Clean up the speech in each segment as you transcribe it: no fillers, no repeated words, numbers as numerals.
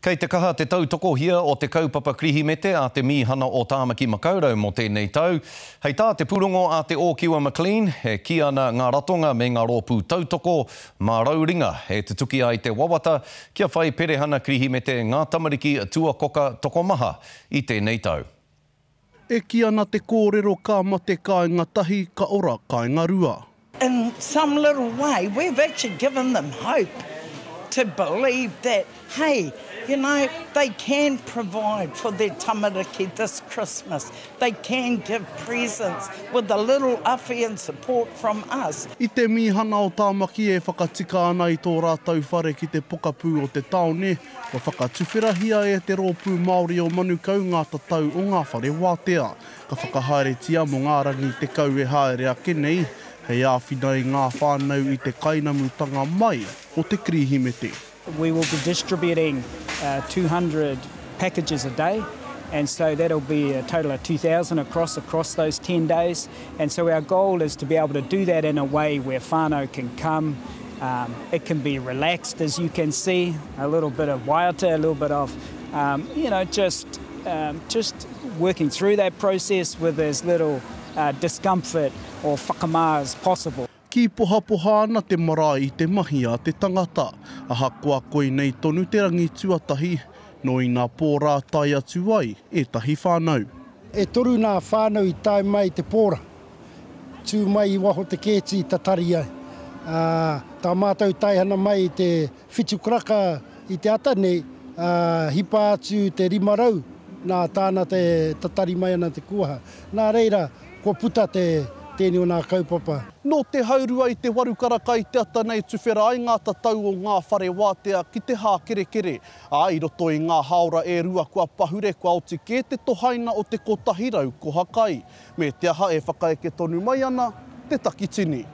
Kei te kaha te tautoko hia o te kaupapa Krihimete a te mihana o Tāmaki Makaurau mo tēnei tau. Hei tā te purongo a te Ōkiwa Maclean, he ki ana ngā ratonga me ngā rōpū tautoko, mā rauringa he te tuki ai te wawata, kia whai perehana Krihimete ngā tamariki tuakoka tokomaha i tēnei tau. E ki ana te kōrero ka mate kāinga tahi, ka ora kāinga rua. In some little way, we've actually given them hope to believe that, hey, you know, they can provide for their tamariki this Christmas. They can give presents with a little awhi and support from us. I te mihana o Tāmaki e whakatika ana i tō rātau whare ki te pokapū o te taone, wa whakatuwhirahia e te rōpū Māori o Manukau ngā tatau o ngā whare wātea. Ka whakahaeretia mo ngā rangi te kau e haere a kenei, hei āwhinai ngā whānau i te kainamutanga mai o te Krihimete. We will be distributing 200 packages a day, and so that'll be a total of 2,000 across those 10 days. And so our goal is to be able to do that in a way where whānau can come. It can be relaxed, as you can see, a little bit of waiata, a little bit of, just working through that process with as little discomfort or whakamā as possible. Ki poha ana te marae i te mahi a te tangata, a hakoa koe nei tonu te rangi tuatahi, no i ngā pōrā tai atu ai e tahi whānau. E toru nā whānau i tai mai te pōra, tū mai i waho te kēti tatari ai. Tā mātou taihana mai i te whitukraka i te ata nei, hipa atu te rimarau, nā tāna te tatari mai ana te kuaha. Nā reira, kua puta tēnei o nā kaupapa. No te haurua i te warukaraka i te ata nei tuwhera ai ngā tatau o ngā whare wātea ki te hākerekere. I roto i ngā haora e rua kua pahure kua oti ke te tohaina o te kotahirau ko hakai. Me te aha e whakaeke tonu mai ana, te takitini.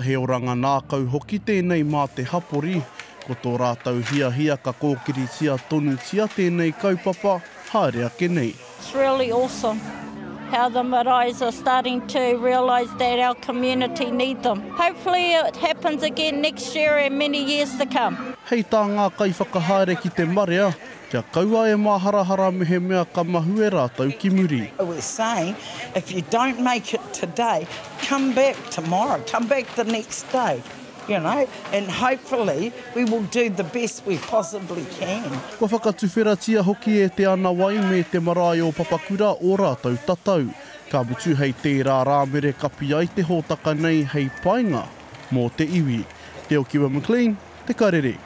He oranga nākau hoki tēnei mā te hapori, ko tō rātau hia ka kōkiritia tonu tia tēnei kaupapa, haere ake nei. It's really awesome how the maraes are starting to realise that our community need them. Hopefully it happens again next year and many years to come. Hei tā ngā kai whakahaere ki te marea, kia kaua e maharahara me he mea ka mahu e rātau ki muri. We're saying, if you don't make it today, come back tomorrow, come back the next day. You know, and hopefully we will do the best we possibly can. Kua whakatuwheratia hoki e te ana wai me te marae o Papakura o rātau tatau. Ka mutu hei tērā rāmere kapi ai te hōtaka nei hei painga mō te iwi. Te Ōkiwa Maclean, te karere.